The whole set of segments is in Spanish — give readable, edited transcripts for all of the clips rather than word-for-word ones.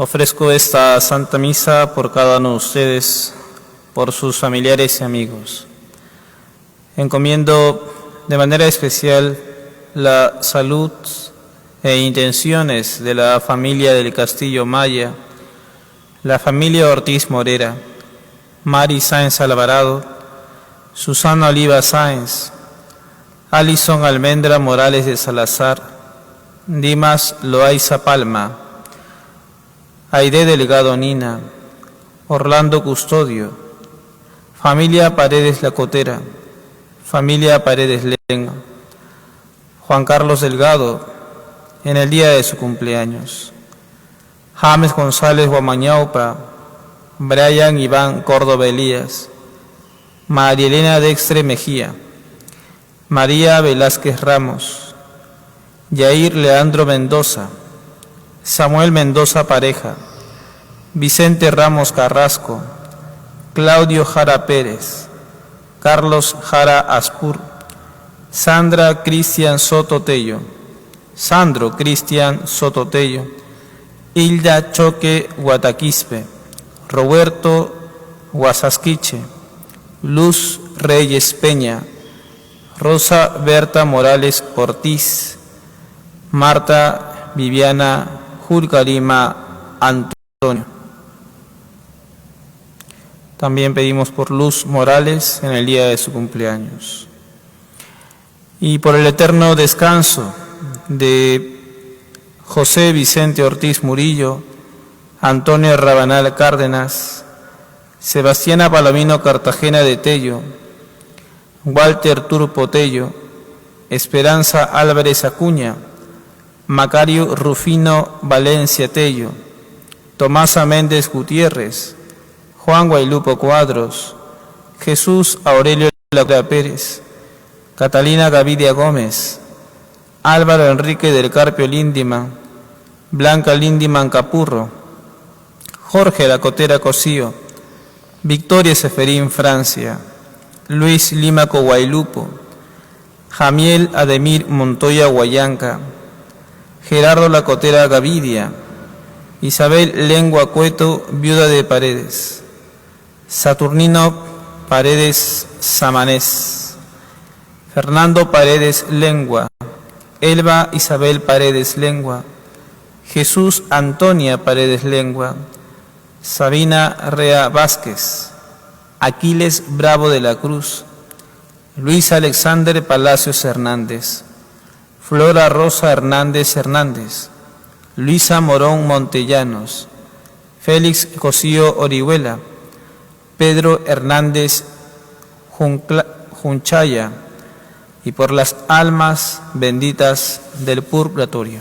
Ofrezco esta Santa Misa por cada uno de ustedes, por sus familiares y amigos. Encomiendo de manera especial la salud e intenciones de la familia del Castillo Maya, la familia Ortiz Morera, Mari Sáenz Alvarado, Susana Oliva Sáenz, Alison Almendra Morales de Salazar, Dimas Loaiza Palma, Aide Delgado Nina, Orlando Custodio, familia Paredes Lacotera, familia Paredes Lenga, Juan Carlos Delgado, en el día de su cumpleaños, James González Guamañaupa, Brian Iván Córdoba Elías, María Elena Dextre Mejía, María Velázquez Ramos, Yair Leandro Mendoza, Samuel Mendoza Pareja, Vicente Ramos Carrasco, Claudio Jara Pérez, Carlos Jara Aspur, Sandra Cristian Soto Tello, Sandro Cristian Soto Tello, Hilda Choque Guataquispe, Roberto Guasasquiche, Luz Reyes Peña, Rosa Berta Morales Ortiz, Marta Viviana Julcarima Antonio. También pedimos por Luz Morales en el día de su cumpleaños. Y por el eterno descanso de José Vicente Ortiz Murillo, Antonio Rabanal Cárdenas, Sebastiana Palomino Cartagena de Tello, Walter Turpo Tello, Esperanza Álvarez Acuña, Macario Rufino Valencia Tello, Tomasa Méndez Gutiérrez, Juan Guaylupo Cuadros, Jesús Aurelio Lacra Pérez, Catalina Gavidia Gómez, Álvaro Enrique del Carpio Lindiman, Blanca Lindiman Capurro, Jorge Lacotera Cosío, Victoria Seferín Francia, Luis Límaco Guaylupo, Jamiel Ademir Montoya Guayanca, Gerardo Lacotera Gavidia, Isabel Lengua Cueto, viuda de Paredes, Saturnino Paredes Samanés, Fernando Paredes Lengua, Elba Isabel Paredes Lengua, Jesús Antonia Paredes Lengua, Sabina Rea Vázquez, Aquiles Bravo de la Cruz, Luis Alexander Palacios Hernández, Flora Rosa Hernández Hernández, Luisa Morón Montellanos, Félix Cosío Orihuela, Pedro Hernández Junchaya, y por las almas benditas del purgatorio.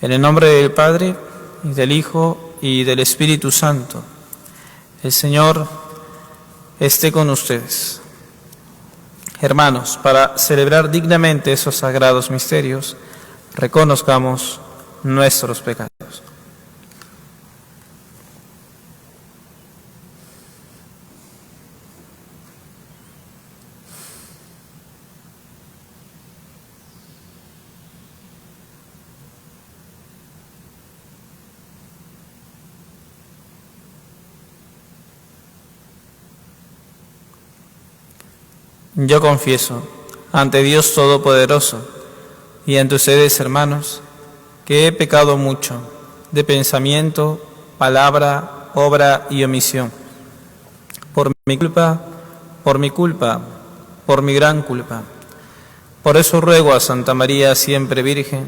En el nombre del Padre, y del Hijo, y del Espíritu Santo, el Señor esté con ustedes. Hermanos, para celebrar dignamente esos sagrados misterios, reconozcamos nuestros pecados. Yo confieso ante Dios Todopoderoso y ante ustedes, hermanos, que he pecado mucho de pensamiento, palabra, obra y omisión. Por mi culpa, por mi gran culpa. Por eso ruego a Santa María siempre Virgen,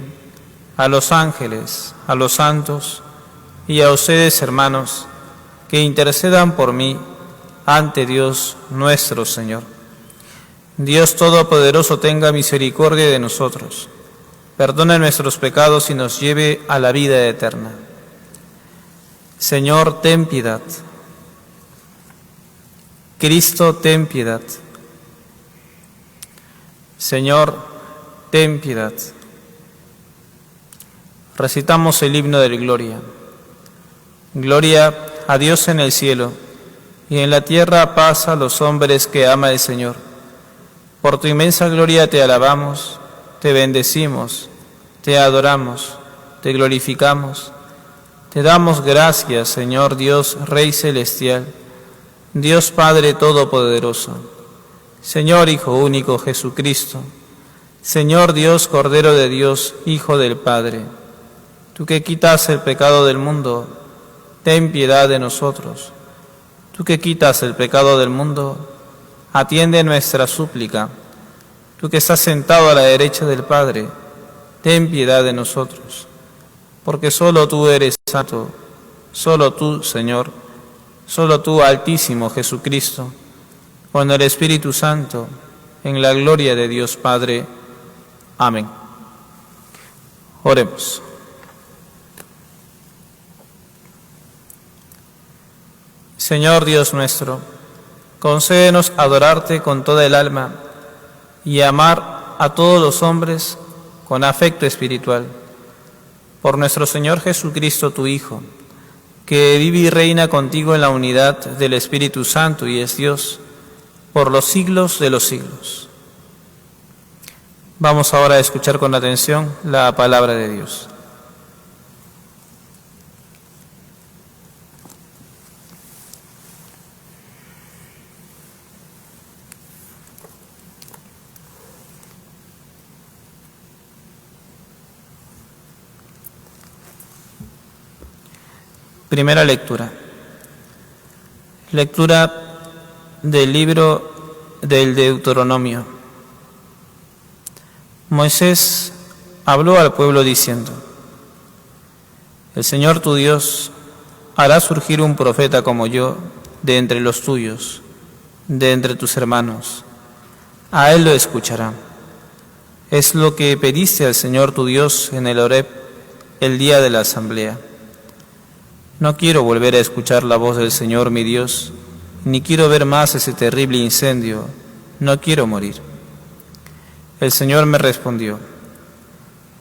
a los ángeles, a los santos y a ustedes, hermanos, que intercedan por mí ante Dios nuestro Señor. Dios Todopoderoso tenga misericordia de nosotros, perdone nuestros pecados y nos lleve a la vida eterna. Señor, ten piedad. Cristo, ten piedad. Señor, ten piedad. Recitamos el himno de la gloria. Gloria a Dios en el cielo, y en la tierra paz a los hombres que ama el Señor. Por tu inmensa gloria te alabamos, te bendecimos, te adoramos, te glorificamos, Te damos gracias, Señor Dios, Rey Celestial, Dios Padre Todopoderoso, Señor Hijo único Jesucristo, Señor Dios, Cordero de Dios, Hijo del Padre. Tú que quitas el pecado del mundo, ten piedad de nosotros. Tú que quitas el pecado del mundo, atiende nuestra súplica. Tú que estás sentado a la derecha del Padre, ten piedad de nosotros. Porque solo tú eres santo, solo tú, Señor, solo tú, Altísimo Jesucristo, con el Espíritu Santo, en la gloria de Dios Padre. Amén. Oremos. Señor Dios nuestro, concédenos adorarte con toda el alma y amar a todos los hombres con afecto espiritual. Por nuestro Señor Jesucristo, tu Hijo, que vive y reina contigo en la unidad del Espíritu Santo y es Dios, por los siglos de los siglos. Vamos ahora a escuchar con atención la palabra de Dios. Primera lectura. Lectura del libro del Deuteronomio. Moisés habló al pueblo diciendo: El Señor tu Dios hará surgir un profeta como yo de entre los tuyos, de entre tus hermanos. A él lo escuchará. Es lo que pediste al Señor tu Dios en el Horeb, el día de la asamblea. No quiero volver a escuchar la voz del Señor mi Dios, ni quiero ver más ese terrible incendio, no quiero morir. El Señor me respondió: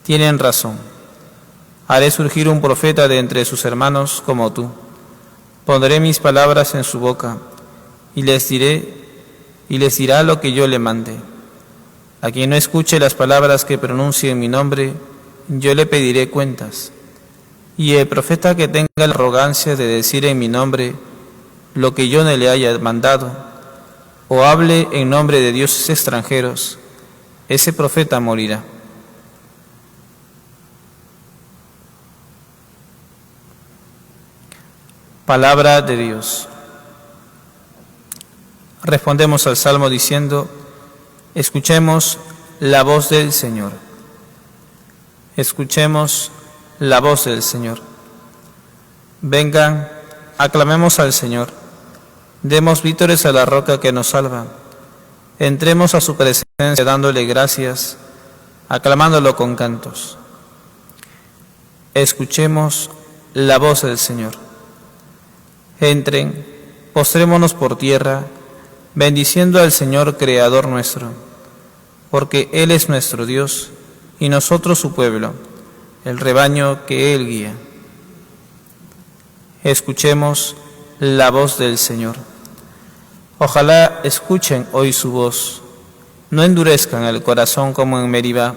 Tienen razón, haré surgir un profeta de entre sus hermanos como tú. Pondré mis palabras en su boca, y les dirá lo que yo le mande. A quien no escuche las palabras que pronuncie en mi nombre, yo le pediré cuentas. Y el profeta que tenga la arrogancia de decir en mi nombre lo que yo no le haya mandado, o hable en nombre de dioses extranjeros, ese profeta morirá. Palabra de Dios. Respondemos al Salmo diciendo: escuchemos la voz del Señor. Escuchemos la voz del Señor. Vengan, aclamemos al Señor. Demos vítores a la roca que nos salva. Entremos a su presencia dándole gracias, aclamándolo con cantos. Escuchemos la voz del Señor. Entren, postrémonos por tierra, bendiciendo al Señor Creador nuestro, porque Él es nuestro Dios y nosotros su pueblo, el rebaño que Él guía. Escuchemos la voz del Señor. Ojalá escuchen hoy su voz, no endurezcan el corazón como en Meribá,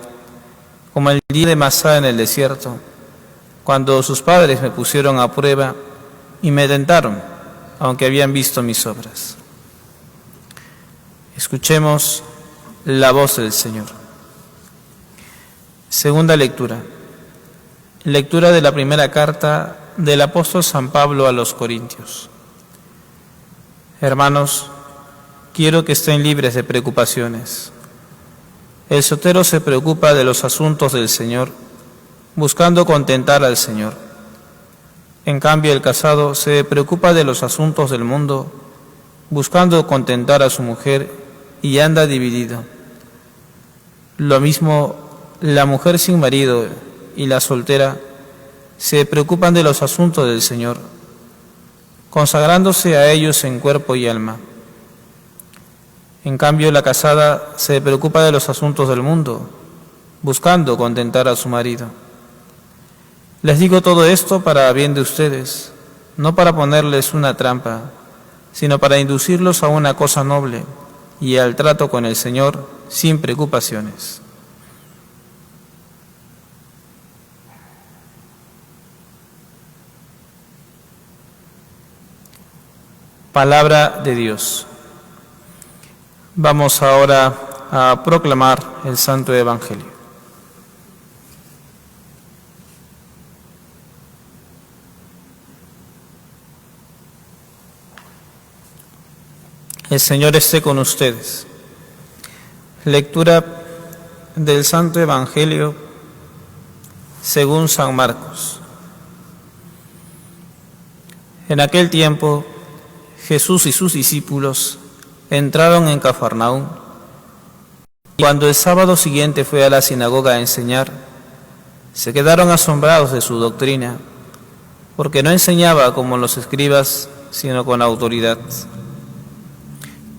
como el día de Masá en el desierto, cuando sus padres me pusieron a prueba y me tentaron, aunque habían visto mis obras. Escuchemos la voz del Señor. Segunda lectura. Lectura de la primera carta del apóstol San Pablo a los Corintios. Hermanos, quiero que estén libres de preocupaciones. El soltero se preocupa de los asuntos del Señor, buscando contentar al Señor. En cambio, el casado se preocupa de los asuntos del mundo, buscando contentar a su mujer, y anda dividido. Lo mismo, la mujer sin marido y la soltera se preocupan de los asuntos del Señor, consagrándose a ellos en cuerpo y alma. En cambio, la casada se preocupa de los asuntos del mundo, buscando contentar a su marido. Les digo todo esto para bien de ustedes, no para ponerles una trampa, sino para inducirlos a una cosa noble y al trato con el Señor sin preocupaciones. Palabra de Dios. Vamos ahora a proclamar el Santo Evangelio. El Señor esté con ustedes. Lectura del Santo Evangelio según San Marcos. En aquel tiempo, Jesús y sus discípulos entraron en Cafarnaúm, y cuando el sábado siguiente fue a la sinagoga a enseñar, se quedaron asombrados de su doctrina, porque no enseñaba como los escribas, sino con autoridad.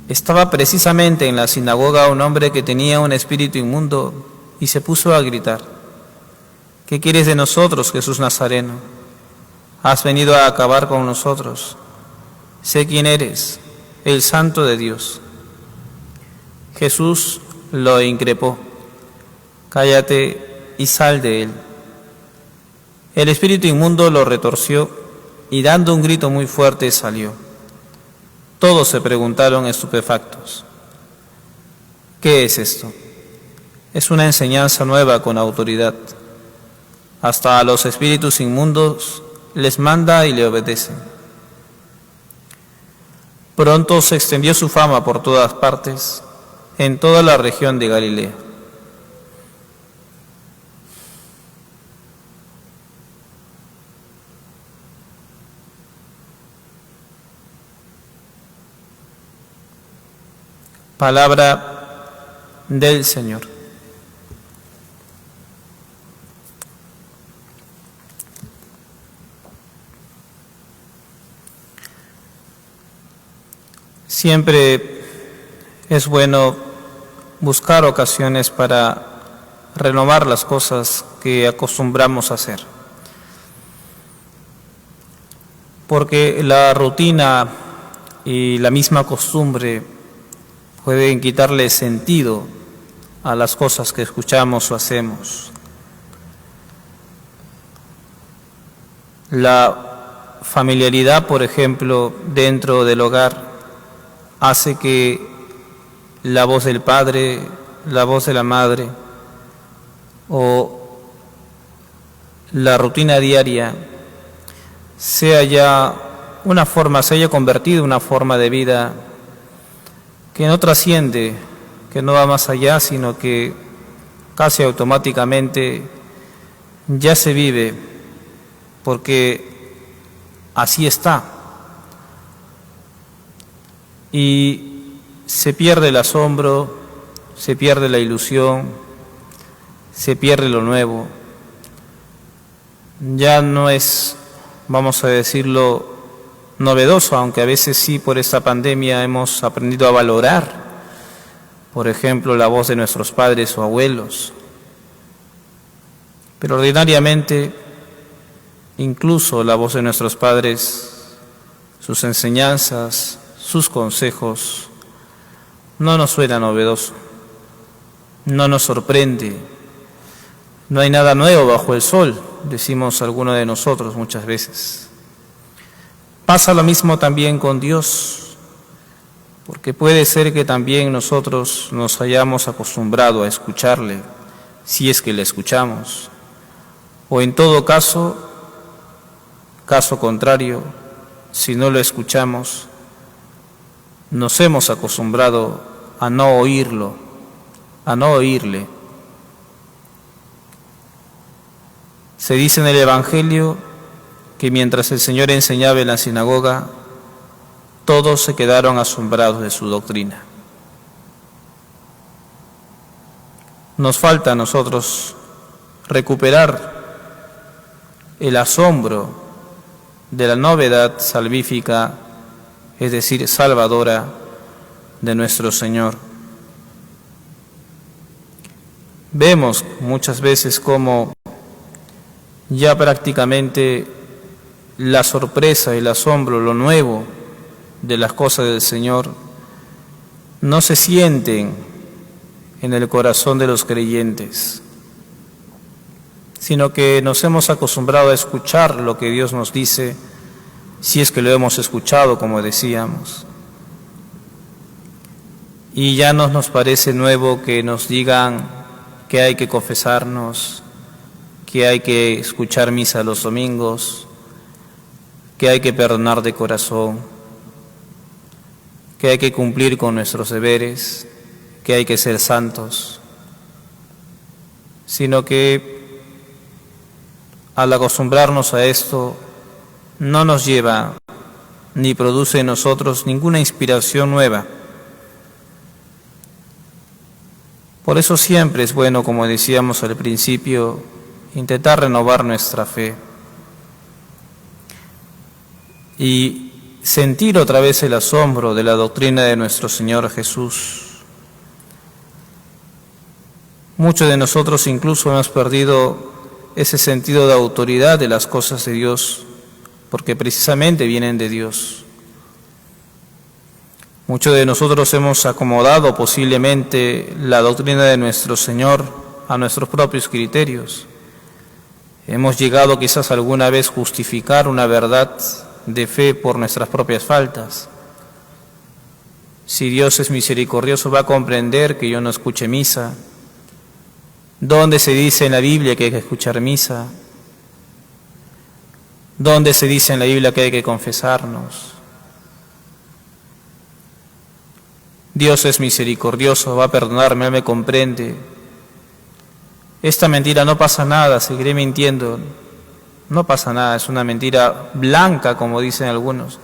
Estaba precisamente en la sinagoga un hombre que tenía un espíritu inmundo y se puso a gritar: ¿Qué quieres de nosotros, Jesús Nazareno? ¿Has venido a acabar con nosotros? Sé quién eres, el Santo de Dios. Jesús lo increpó: cállate y sal de él. El espíritu inmundo lo retorció y dando un grito muy fuerte salió. Todos se preguntaron estupefactos: ¿qué es esto? Es una enseñanza nueva con autoridad. Hasta a los espíritus inmundos les manda y le obedecen. Pronto se extendió su fama por todas partes, en toda la región de Galilea. Palabra del Señor. Siempre es bueno buscar ocasiones para renovar las cosas que acostumbramos a hacer, porque la rutina y la misma costumbre pueden quitarle sentido a las cosas que escuchamos o hacemos. La familiaridad, por ejemplo, dentro del hogar hace que la voz del padre, la voz de la madre o la rutina diaria sea ya una forma, se haya convertido en una forma de vida que no trasciende, que no va más allá, sino que casi automáticamente ya se vive, porque así está. Y se pierde el asombro, se pierde la ilusión, se pierde lo nuevo. Ya no es, vamos a decirlo, novedoso, aunque a veces sí por esta pandemia hemos aprendido a valorar, por ejemplo, la voz de nuestros padres o abuelos. Pero ordinariamente, incluso la voz de nuestros padres, sus enseñanzas, sus consejos, no nos suena novedoso, no nos sorprende, no hay nada nuevo bajo el sol, decimos algunos de nosotros muchas veces. Pasa lo mismo también con Dios, porque puede ser que también nosotros nos hayamos acostumbrado a escucharle, si es que le escuchamos, o en todo caso, caso contrario, si no lo escuchamos, nos hemos acostumbrado a no oírlo, a no oírle. Se dice en el Evangelio que mientras el Señor enseñaba en la sinagoga, todos se quedaron asombrados de su doctrina. Nos falta a nosotros recuperar el asombro de la novedad salvífica, es decir, salvadora de nuestro Señor. Vemos muchas veces cómo ya prácticamente la sorpresa, el asombro, lo nuevo de las cosas del Señor no se sienten en el corazón de los creyentes, sino que nos hemos acostumbrado a escuchar lo que Dios nos dice si es que lo hemos escuchado, como decíamos. Y ya no nos parece nuevo que nos digan que hay que confesarnos, que hay que escuchar misa los domingos, que hay que perdonar de corazón, que hay que cumplir con nuestros deberes, que hay que ser santos, sino que al acostumbrarnos a esto no nos lleva ni produce en nosotros ninguna inspiración nueva. Por eso siempre es bueno, como decíamos al principio, intentar renovar nuestra fe y sentir otra vez el asombro de la doctrina de nuestro Señor Jesús. Muchos de nosotros incluso hemos perdido ese sentido de autoridad de las cosas de Dios, porque precisamente vienen de Dios. Muchos de nosotros hemos acomodado posiblemente la doctrina de nuestro Señor a nuestros propios criterios. Hemos llegado quizás alguna vez a justificar una verdad de fe por nuestras propias faltas. Si Dios es misericordioso, va a comprender que yo no escuche misa. ¿Dónde se dice en la Biblia que hay que escuchar misa? ¿Dónde se dice en la Biblia que hay que confesarnos? Dios es misericordioso, va a perdonarme, Él me comprende. Esta mentira no pasa nada, seguiré mintiendo. No pasa nada, es una mentira blanca, como dicen algunos.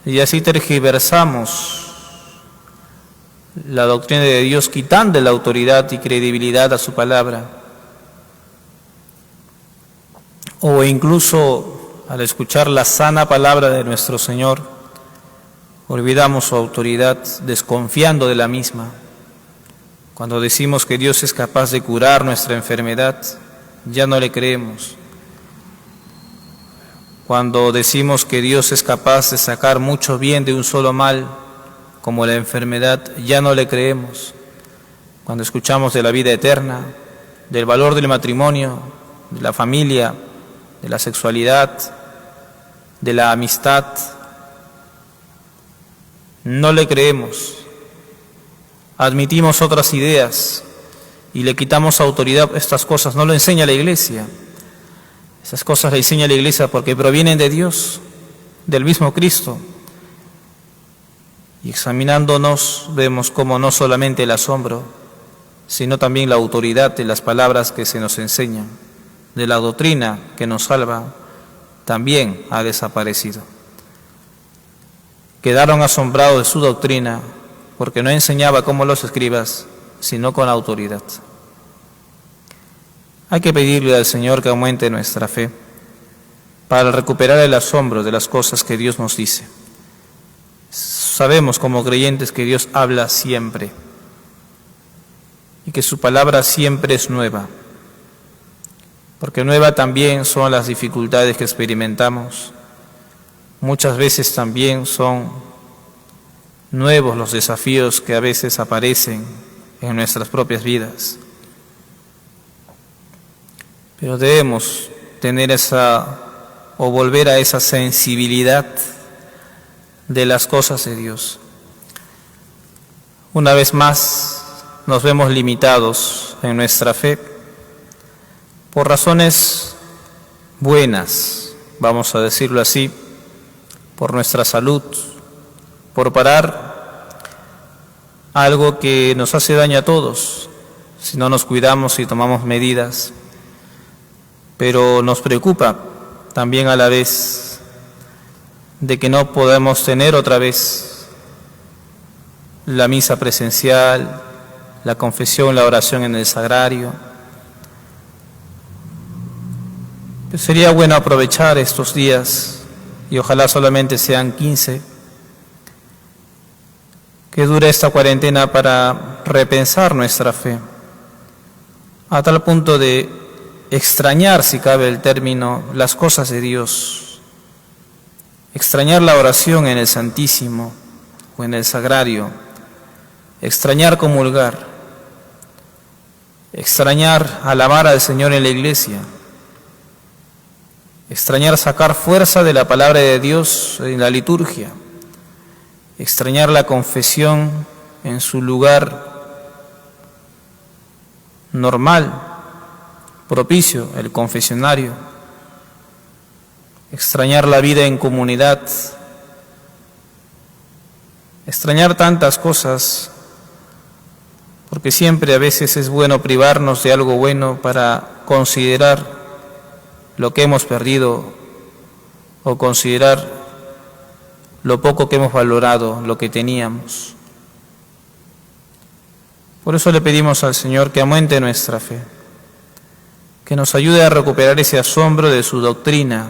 Y así tergiversamos la doctrina de Dios, quitando la autoridad y credibilidad a su palabra. O incluso al escuchar la sana palabra de nuestro Señor, olvidamos su autoridad desconfiando de la misma. Cuando decimos que Dios es capaz de curar nuestra enfermedad, ya no le creemos. Cuando decimos que Dios es capaz de sacar mucho bien de un solo mal, como la enfermedad, ya no le creemos. Cuando escuchamos de la vida eterna, del valor del matrimonio, de la familia, de la sexualidad, de la amistad, no le creemos. Admitimos otras ideas y le quitamos autoridad a estas cosas. No lo enseña la Iglesia. Esas cosas las enseña la Iglesia porque provienen de Dios, del mismo Cristo. Y examinándonos vemos como no solamente el asombro, sino también la autoridad de las palabras que se nos enseñan, de la doctrina que nos salva, también ha desaparecido. Quedaron asombrados de su doctrina porque no enseñaba como los escribas, sino con autoridad. Hay que pedirle al Señor que aumente nuestra fe para recuperar el asombro de las cosas que Dios nos dice. Sabemos como creyentes que Dios habla siempre y que su palabra siempre es nueva, porque nueva también son las dificultades que experimentamos. Muchas veces también son nuevos los desafíos que a veces aparecen en nuestras propias vidas. Pero debemos tener o volver a esa sensibilidad de las cosas de Dios. Una vez más nos vemos limitados en nuestra fe por razones buenas, vamos a decirlo así, por nuestra salud, por parar algo que nos hace daño a todos, si no nos cuidamos y tomamos medidas. Pero nos preocupa también a la vez de que no podemos tener otra vez la misa presencial, la confesión, la oración en el sagrario. Sería bueno aprovechar estos días, y ojalá solamente sean 15, que dure esta cuarentena para repensar nuestra fe, a tal punto de extrañar, si cabe el término, las cosas de Dios, extrañar la oración en el Santísimo o en el Sagrario, extrañar comulgar, extrañar alabar al Señor en la iglesia, extrañar sacar fuerza de la palabra de Dios en la liturgia, extrañar la confesión en su lugar normal, propicio, el confesionario, extrañar la vida en comunidad, extrañar tantas cosas, porque siempre a veces es bueno privarnos de algo bueno para considerar lo que hemos perdido o considerar lo poco que hemos valorado, lo que teníamos. Por eso le pedimos al Señor que aumente nuestra fe, que nos ayude a recuperar ese asombro de su doctrina,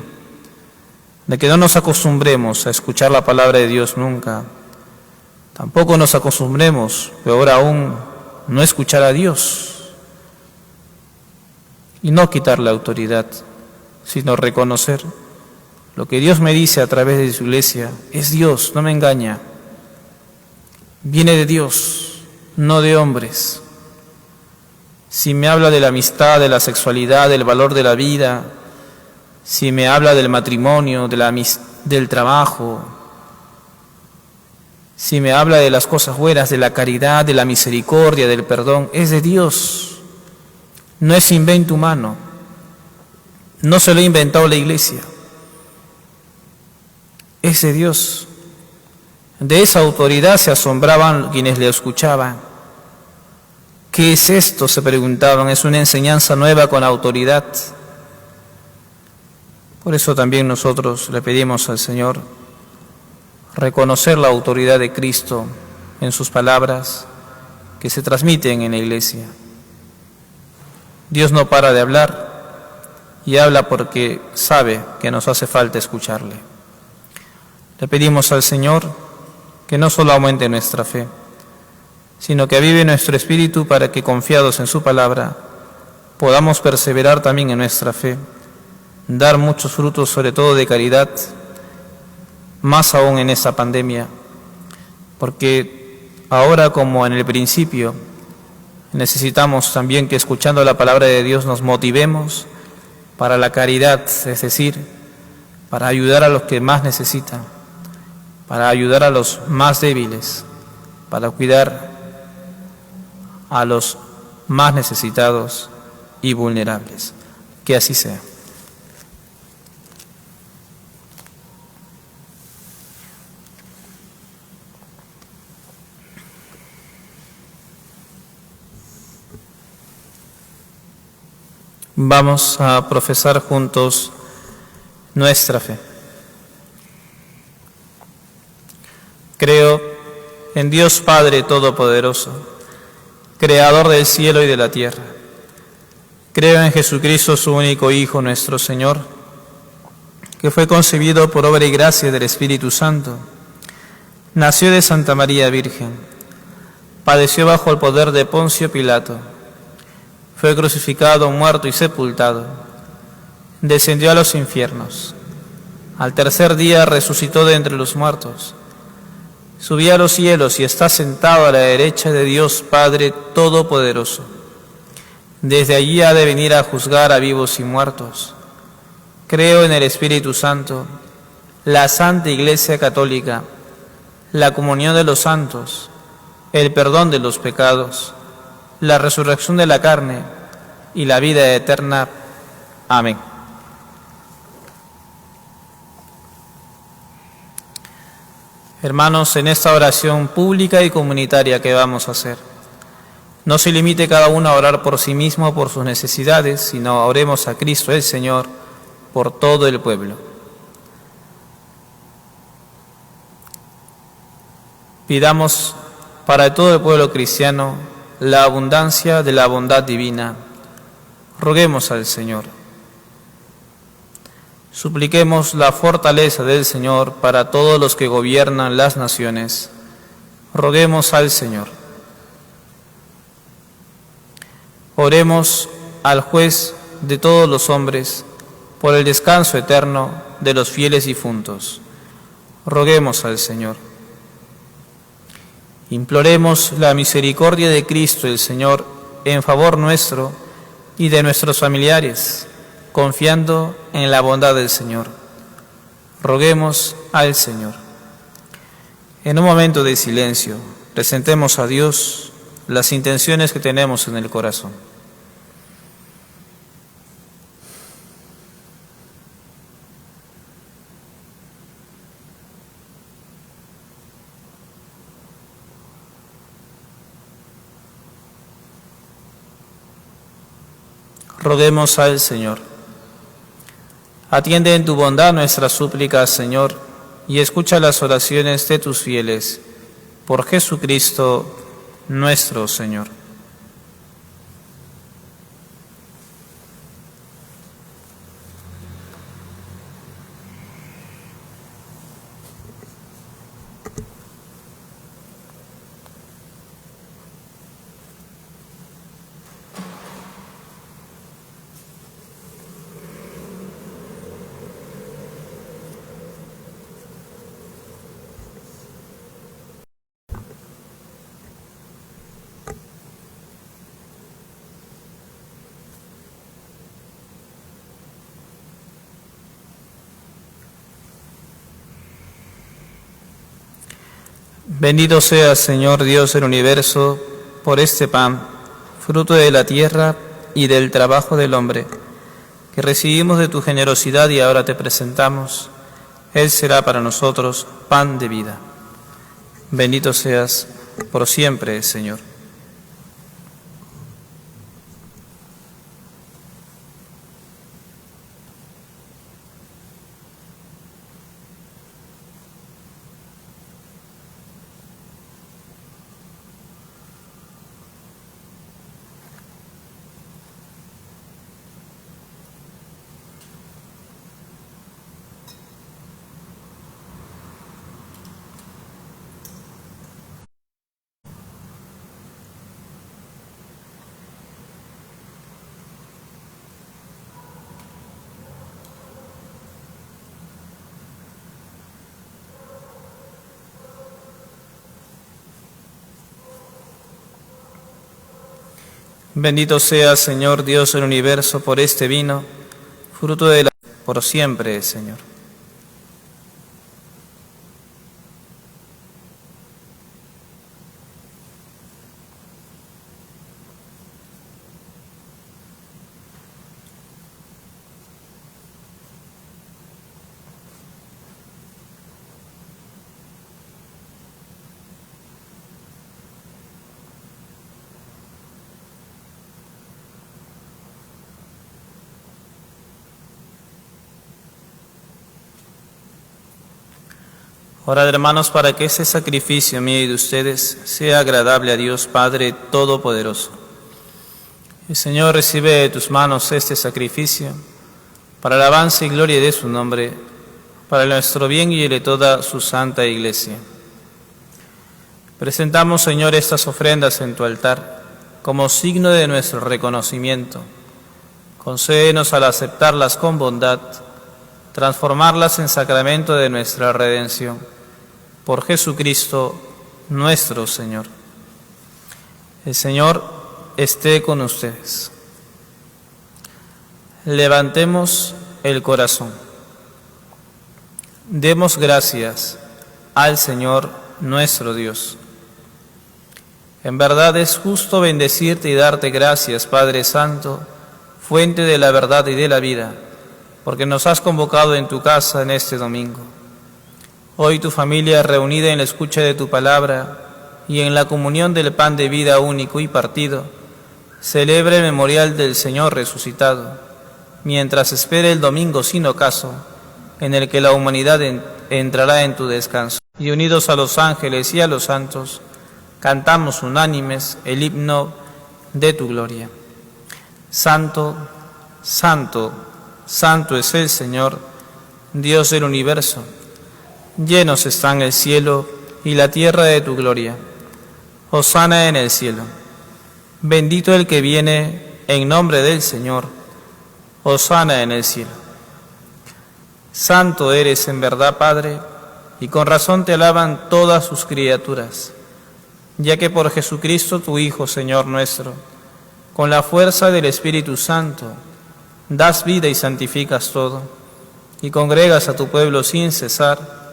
de que no nos acostumbremos a escuchar la palabra de Dios nunca, tampoco nos acostumbremos, peor aún, no escuchar a Dios y no quitarle autoridad, sino reconocer lo que Dios me dice a través de su iglesia. Es Dios, no me engaña, viene de Dios, no de hombres. Si me habla de la amistad, de la sexualidad, del valor de la vida, si me habla del matrimonio, del trabajo, si me habla de las cosas buenas, de la caridad, de la misericordia, del perdón, es de Dios, no es invento humano, no se lo ha inventado la iglesia, es de Dios. De esa autoridad se asombraban quienes le escuchaban. ¿Qué es esto?, se preguntaban. Es una enseñanza nueva con autoridad. Por eso también nosotros le pedimos al Señor reconocer la autoridad de Cristo en sus palabras que se transmiten en la iglesia. Dios no para de hablar y habla porque sabe que nos hace falta escucharle. Le pedimos al Señor que no solo aumente nuestra fe, sino que avive nuestro espíritu para que, confiados en su palabra, podamos perseverar también en nuestra fe, dar muchos frutos, sobre todo de caridad, más aún en esta pandemia, porque ahora como en el principio necesitamos también que, escuchando la palabra de Dios, nos motivemos para la caridad, es decir, para ayudar a los que más necesitan, para ayudar a los más débiles, para cuidar a los más necesitados y vulnerables. Que así sea. Vamos a profesar juntos nuestra fe. Creo en Dios Padre Todopoderoso, Creador del cielo y de la tierra. Creo en Jesucristo, su único Hijo, nuestro Señor, que fue concebido por obra y gracia del Espíritu Santo. Nació de Santa María Virgen, padeció bajo el poder de Poncio Pilato, fue crucificado, muerto y sepultado, descendió a los infiernos, al tercer día resucitó de entre los muertos, subió a los cielos y está sentado a la derecha de Dios Padre Todopoderoso. Desde allí ha de venir a juzgar a vivos y muertos. Creo en el Espíritu Santo, la Santa Iglesia Católica, la comunión de los santos, el perdón de los pecados, la resurrección de la carne y la vida eterna. Amén. Hermanos, en esta oración pública y comunitaria que vamos a hacer, no se limite cada uno a orar por sí mismo, por sus necesidades, sino oremos a Cristo el Señor por todo el pueblo. Pidamos para todo el pueblo cristiano la abundancia de la bondad divina. Roguemos al Señor. Supliquemos la fortaleza del Señor para todos los que gobiernan las naciones. Roguemos al Señor. Oremos al juez de todos los hombres por el descanso eterno de los fieles difuntos. Roguemos al Señor. Imploremos la misericordia de Cristo el Señor en favor nuestro y de nuestros familiares, confiando en la bondad del Señor. Roguemos al Señor. En un momento de silencio, presentemos a Dios las intenciones que tenemos en el corazón. Roguemos al Señor. Atiende en tu bondad nuestras súplicas, Señor, y escucha las oraciones de tus fieles. Por Jesucristo nuestro Señor. Bendito seas, Señor Dios del universo, por este pan, fruto de la tierra y del trabajo del hombre, que recibimos de tu generosidad y ahora te presentamos. Él será para nosotros pan de vida. Bendito seas por siempre, Señor. Bendito sea, Señor Dios del universo, por este vino, fruto de la por siempre, Señor. Orad, hermanos, para que este sacrificio mío y de ustedes sea agradable a Dios Padre Todopoderoso. El Señor recibe de tus manos este sacrificio para alabanza y gloria de su nombre, para nuestro bien y el de toda su santa Iglesia. Presentamos, Señor, estas ofrendas en tu altar como signo de nuestro reconocimiento. Concédenos al aceptarlas con bondad, transformarlas en sacramento de nuestra redención. Por Jesucristo nuestro Señor. El Señor esté con ustedes. Levantemos el corazón. Demos gracias al Señor nuestro Dios. En verdad es justo bendecirte y darte gracias, Padre Santo, fuente de la verdad y de la vida, porque nos has convocado en tu casa en este domingo. Hoy tu familia, reunida en la escucha de tu palabra y en la comunión del pan de vida único y partido, celebra el memorial del Señor resucitado, mientras espera el domingo sin ocaso, en el que la humanidad entrará en tu descanso. Y unidos a los ángeles y a los santos, cantamos unánimes el himno de tu gloria. Santo, santo, santo es el Señor, Dios del universo. Llenos están el cielo y la tierra de tu gloria. Hosana en el cielo. Bendito el que viene en nombre del Señor. Hosana en el cielo. Santo eres en verdad, Padre, y con razón te alaban todas sus criaturas, ya que por Jesucristo tu Hijo, Señor nuestro, con la fuerza del Espíritu Santo, das vida y santificas todo, y congregas a tu pueblo sin cesar,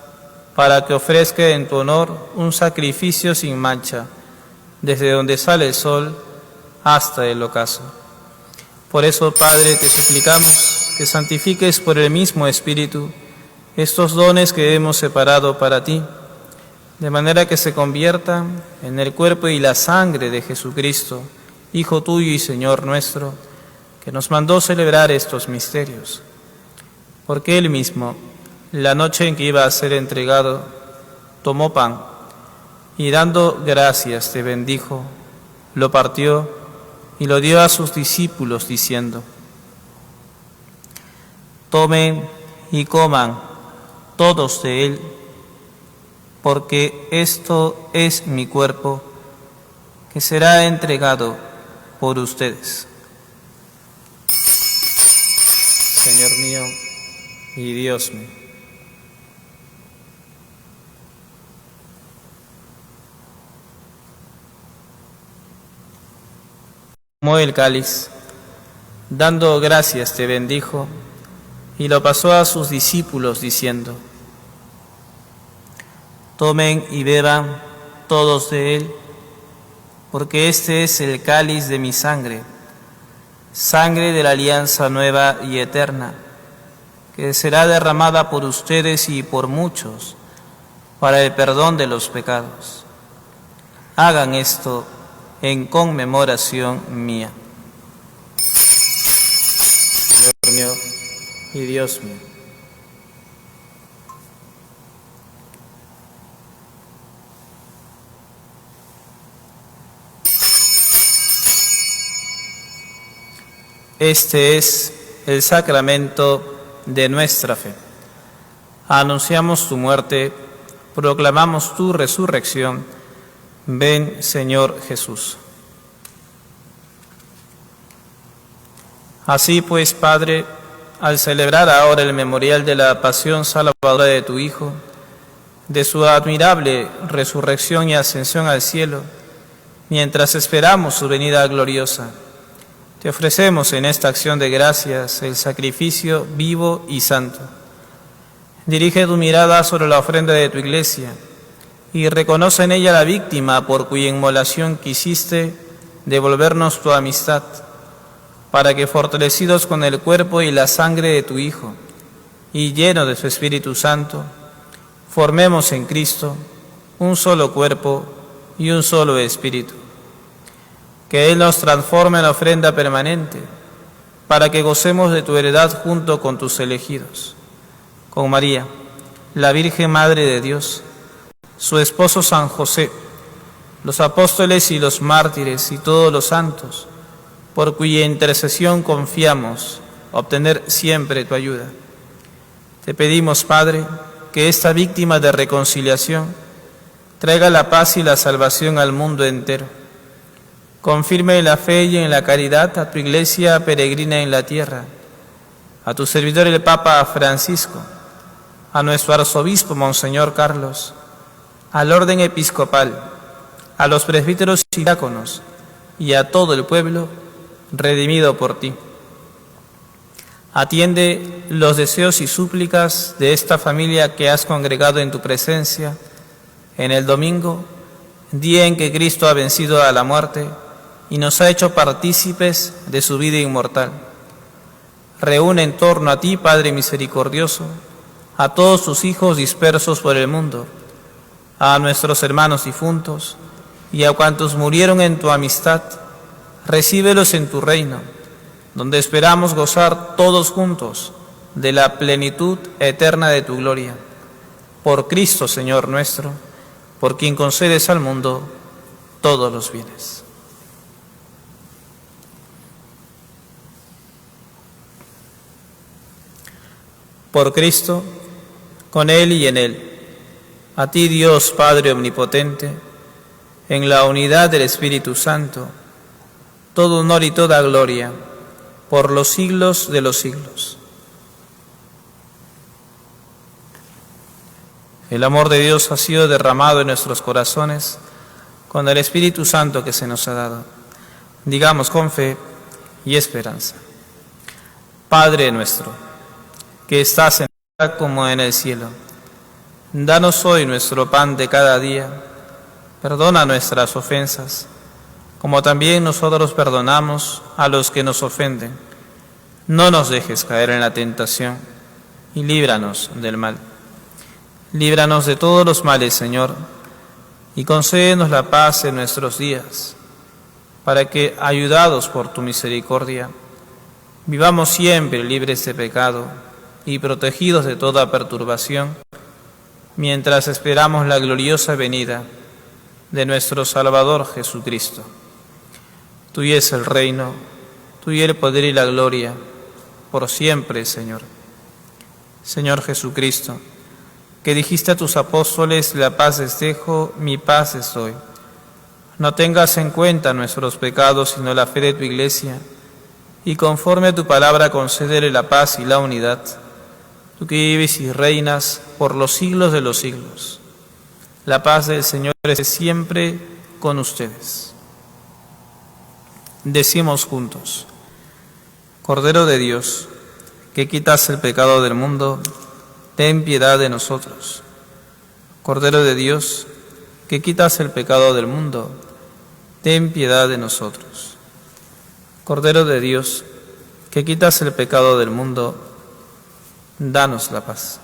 para que ofrezca en tu honor un sacrificio sin mancha, desde donde sale el sol hasta el ocaso. Por eso, Padre, te suplicamos que santifiques por el mismo Espíritu estos dones que hemos separado para ti, de manera que se conviertan en el cuerpo y la sangre de Jesucristo, Hijo tuyo y Señor nuestro, que nos mandó celebrar estos misterios. Porque Él mismo, la noche en que iba a ser entregado, tomó pan y dando gracias te bendijo, lo partió y lo dio a sus discípulos diciendo: tomen y coman todos de él, porque esto es mi cuerpo, que será entregado por ustedes. Señor mío y Dios mío. Tomó el cáliz, dando gracias te bendijo, y lo pasó a sus discípulos diciendo: tomen y beban todos de él, porque este es el cáliz de mi sangre, sangre de la alianza nueva y eterna, que será derramada por ustedes y por muchos para el perdón de los pecados. Hagan esto en conmemoración mía. Señor mío y Dios mío. Este es el sacramento de nuestra fe. Anunciamos tu muerte, proclamamos tu resurrección. Ven, Señor Jesús. Así pues, Padre, al celebrar ahora el memorial de la pasión salvadora de tu Hijo, de su admirable resurrección y ascensión al cielo, mientras esperamos su venida gloriosa, te ofrecemos en esta acción de gracias el sacrificio vivo y santo. Dirige tu mirada sobre la ofrenda de tu Iglesia y reconoce en ella la víctima por cuya inmolación quisiste devolvernos tu amistad, para que, fortalecidos con el cuerpo y la sangre de tu Hijo y lleno de su Espíritu Santo, formemos en Cristo un solo cuerpo y un solo espíritu. Que Él nos transforme en ofrenda permanente, para que gocemos de tu heredad junto con tus elegidos. Con María, la Virgen Madre de Dios, su esposo San José, los apóstoles y los mártires y todos los santos, por cuya intercesión confiamos obtener siempre tu ayuda. Te pedimos, Padre, que esta víctima de reconciliación traiga la paz y la salvación al mundo entero. Confirme en la fe y en la caridad a tu Iglesia peregrina en la tierra, a tu servidor el Papa Francisco, a nuestro arzobispo Monseñor Carlos, al orden episcopal, a los presbíteros y diáconos y a todo el pueblo redimido por ti. Atiende los deseos y súplicas de esta familia que has congregado en tu presencia en el domingo, día en que Cristo ha vencido a la muerte y nos ha hecho partícipes de su vida inmortal. Reúne en torno a ti, Padre misericordioso, a todos tus hijos dispersos por el mundo, a nuestros hermanos difuntos y a cuantos murieron en tu amistad. Recíbelos en tu reino, donde esperamos gozar todos juntos de la plenitud eterna de tu gloria. Por Cristo, Señor nuestro, por quien concedes al mundo todos los bienes. Por Cristo, con Él y en Él, a ti Dios Padre Omnipotente, en la unidad del Espíritu Santo, todo honor y toda gloria, por los siglos de los siglos. El amor de Dios ha sido derramado en nuestros corazones con el Espíritu Santo que se nos ha dado. Digamos con fe y esperanza: Padre nuestro, que estás en la tierra como en el cielo, danos hoy nuestro pan de cada día. Perdona nuestras ofensas, como también nosotros perdonamos a los que nos ofenden. No nos dejes caer en la tentación, y líbranos del mal. Líbranos de todos los males, Señor, y concédenos la paz en nuestros días, para que, ayudados por tu misericordia, vivamos siempre libres de pecado y protegidos de toda perturbación, mientras esperamos la gloriosa venida de nuestro Salvador Jesucristo. Tuyo es el reino, tuyo el poder y la gloria, por siempre, Señor. Señor Jesucristo, que dijiste a tus apóstoles: la paz les dejo, mi paz les doy. No tengas en cuenta nuestros pecados, sino la fe de tu Iglesia, y conforme a tu palabra concédele la paz y la unidad, tú que vives y reinas por los siglos de los siglos. La paz del Señor esté siempre con ustedes. Decimos juntos: Cordero de Dios, que quitas el pecado del mundo, ten piedad de nosotros. Cordero de Dios, que quitas el pecado del mundo, ten piedad de nosotros. Cordero de Dios, que quitas el pecado del mundo, danos la paz.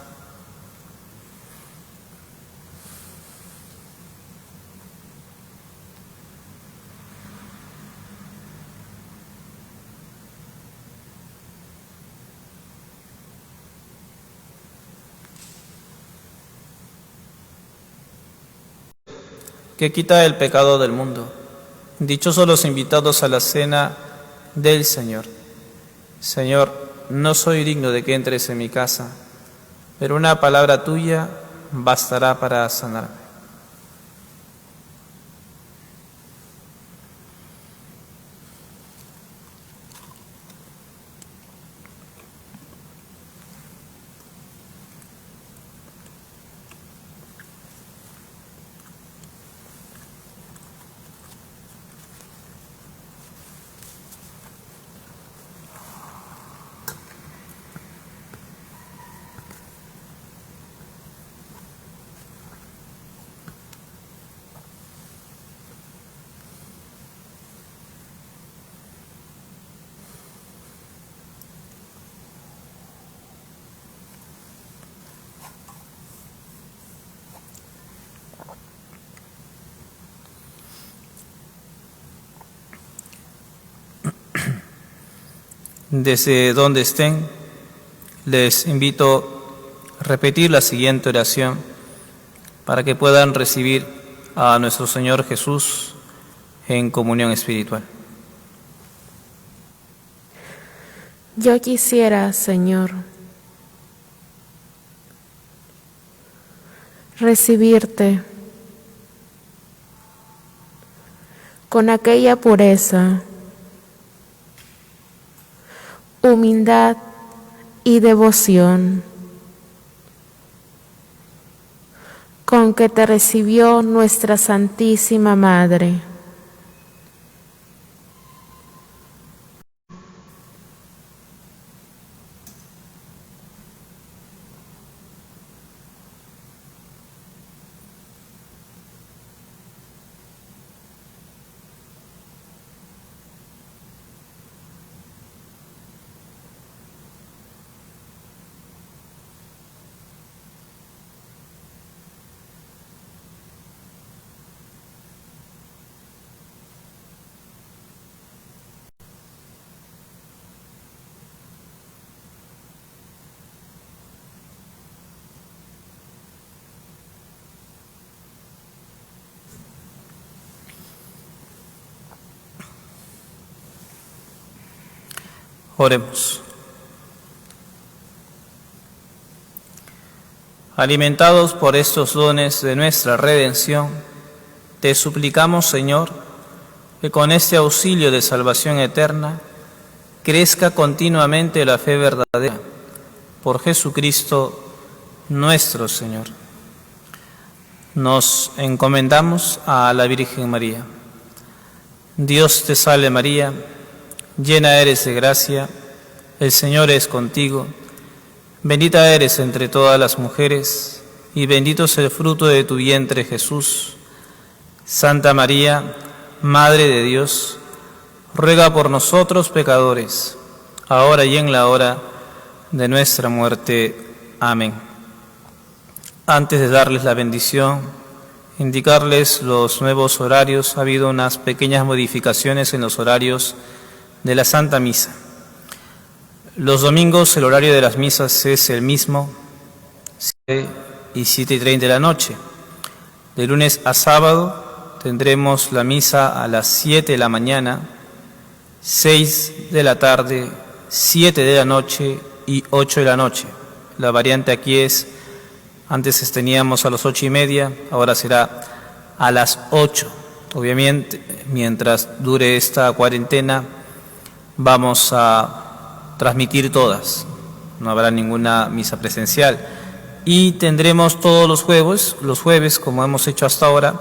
Que quita el pecado del mundo. Dichosos los invitados a la cena del Señor. Señor, no soy digno de que entres en mi casa, pero una palabra tuya bastará para sanarme. Desde donde estén, les invito a repetir la siguiente oración para que puedan recibir a nuestro Señor Jesús en comunión espiritual. Yo quisiera, Señor, recibirte con aquella pureza, humildad y devoción con que te recibió nuestra Santísima Madre. Oremos. Alimentados por estos dones de nuestra redención, te suplicamos, Señor, que con este auxilio de salvación eterna crezca continuamente la fe verdadera. Por Jesucristo nuestro Señor. Nos encomendamos a la Virgen María. Dios te salve María, llena eres de gracia, El Señor es contigo. Bendita eres entre todas las mujeres, y bendito es el fruto de tu vientre, Jesús. Santa María, Madre de Dios, ruega por nosotros pecadores, ahora y en la hora de nuestra muerte. Amén. Antes de darles la bendición, indicarles los nuevos horarios. Ha habido unas pequeñas modificaciones en los horarios de la Santa Misa. Los domingos el horario de las misas es el mismo, 7 y 7:30 de la noche. De lunes a sábado tendremos la misa a las 7 de la mañana, 6 de la tarde, 7 de la noche y 8 de la noche. La variante aquí es, antes teníamos a las 8:30, ahora será a las 8. Obviamente, mientras dure esta cuarentena, vamos a transmitir todas, no habrá ninguna misa presencial. Y tendremos todos los jueves, como hemos hecho hasta ahora,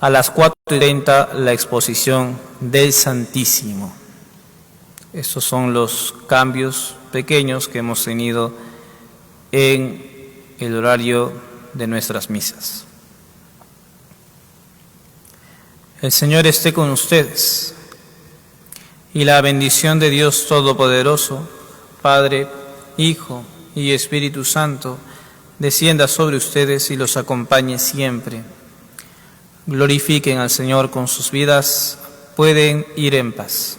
a las 4:30 la exposición del Santísimo. Estos son los cambios pequeños que hemos tenido en el horario de nuestras misas. El Señor esté con ustedes. Y la bendición de Dios Todopoderoso, Padre, Hijo y Espíritu Santo, descienda sobre ustedes y los acompañe siempre. Glorifiquen al Señor con sus vidas. Pueden ir en paz.